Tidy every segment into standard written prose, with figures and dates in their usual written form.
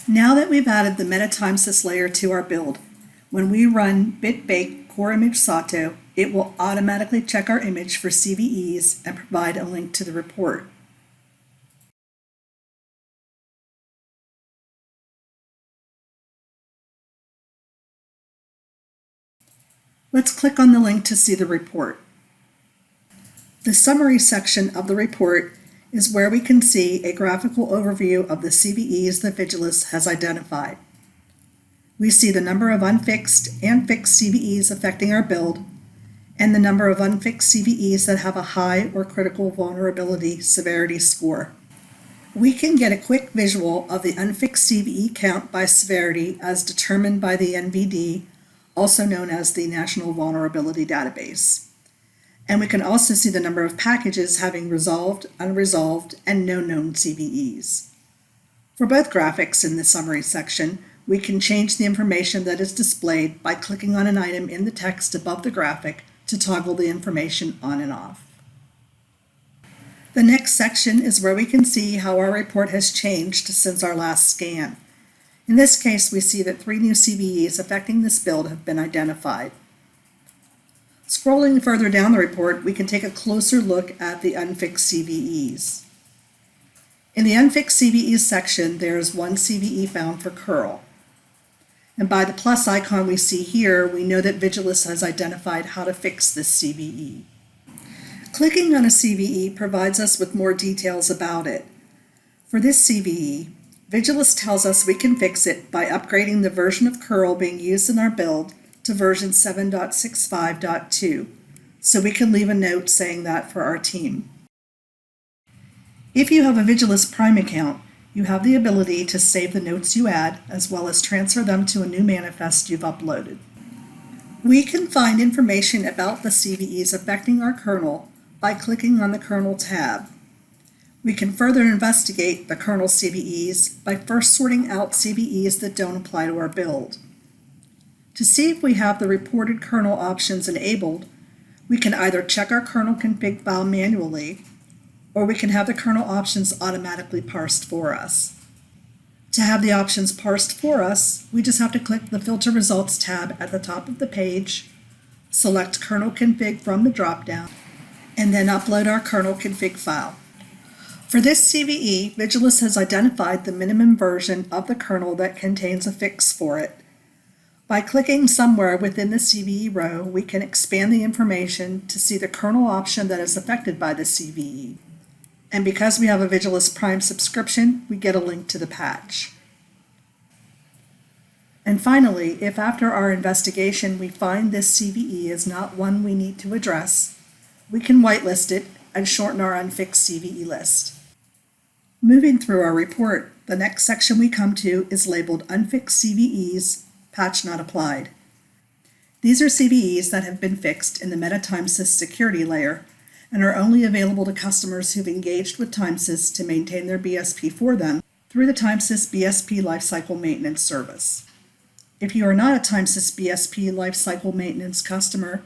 Now that we've added the meta Timesys layer to our build, when we run bitbake core image sato, it will automatically check our image for CVEs and provide a link to the report. Let's click on the link to see the report. The summary section of the report is where we can see a graphical overview of the CVEs that Vigiles has identified. We see the number of unfixed and fixed CVEs affecting our build, and the number of unfixed CVEs that have a high or critical vulnerability severity score. We can get a quick visual of the unfixed CVE count by severity as determined by the NVD, also known as the National Vulnerability Database. And we can also see the number of packages having resolved, unresolved, and no known CVEs. For both graphics in the summary section, we can change the information that is displayed by clicking on an item in the text above the graphic to toggle the information on and off. The next section is where we can see how our report has changed since our last scan. In this case, we see that 3 new CVEs affecting this build have been identified. Scrolling further down the report, we can take a closer look at the unfixed CVEs. In the unfixed CVEs section, there is 1 CVE found for curl. And by the plus icon we see here, we know that Vigiles has identified how to fix this CVE. Clicking on a CVE provides us with more details about it. For this CVE, Vigiles tells us we can fix it by upgrading the version of curl being used in our build to version 7.65.2, so we can leave a note saying that for our team. If you have a Vigiles Prime account, you have the ability to save the notes you add as well as transfer them to a new manifest you've uploaded. We can find information about the CVEs affecting our kernel by clicking on the kernel tab. We can further investigate the kernel CVEs by first sorting out CVEs that don't apply to our build. To see if we have the reported kernel options enabled, we can either check our kernel config file manually, or we can have the kernel options automatically parsed for us. To have the options parsed for us, we just have to click the Filter Results tab at the top of the page, select Kernel Config from the dropdown, and then upload our kernel config file. For this CVE, Vigiles has identified the minimum version of the kernel that contains a fix for it. By clicking somewhere within the CVE row, we can expand the information to see the kernel option that is affected by the CVE. And because we have a Vigiles Prime subscription, we get a link to the patch. And finally, if after our investigation we find this CVE is not one we need to address, we can whitelist it and shorten our unfixed CVE list. Moving through our report, the next section we come to is labeled Unfixed CVEs, Patch Not Applied. These are CVEs that have been fixed in the meta Timesys security layer and are only available to customers who've engaged with Timesys to maintain their BSP for them through the Timesys BSP Lifecycle Maintenance Service. If you are not a Timesys BSP Lifecycle Maintenance customer,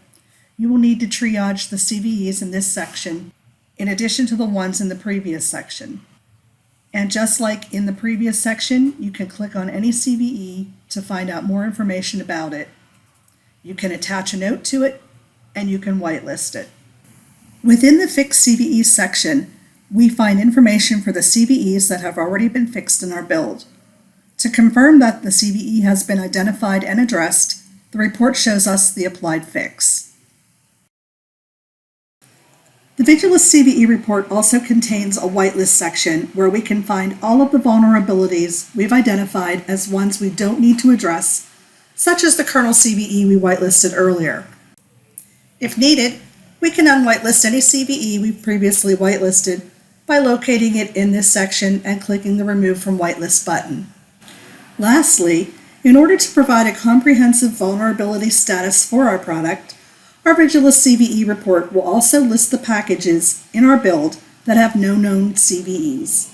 you will need to triage the CVEs in this section in addition to the ones in the previous section. And just like in the previous section, you can click on any CVE to find out more information about it. You can attach a note to it, and you can whitelist it. Within the Fixed CVE section, we find information for the CVEs that have already been fixed in our build. To confirm that the CVE has been identified and addressed, the report shows us the applied fix. The Vigiles CVE report also contains a whitelist section where we can find all of the vulnerabilities we've identified as ones we don't need to address, such as the kernel CVE we whitelisted earlier. If needed, we can unwhitelist any CVE we've previously whitelisted by locating it in this section and clicking the Remove from Whitelist button. Lastly, in order to provide a comprehensive vulnerability status for our product, our Vigiles CVE report will also list the packages in our build that have no known CVEs.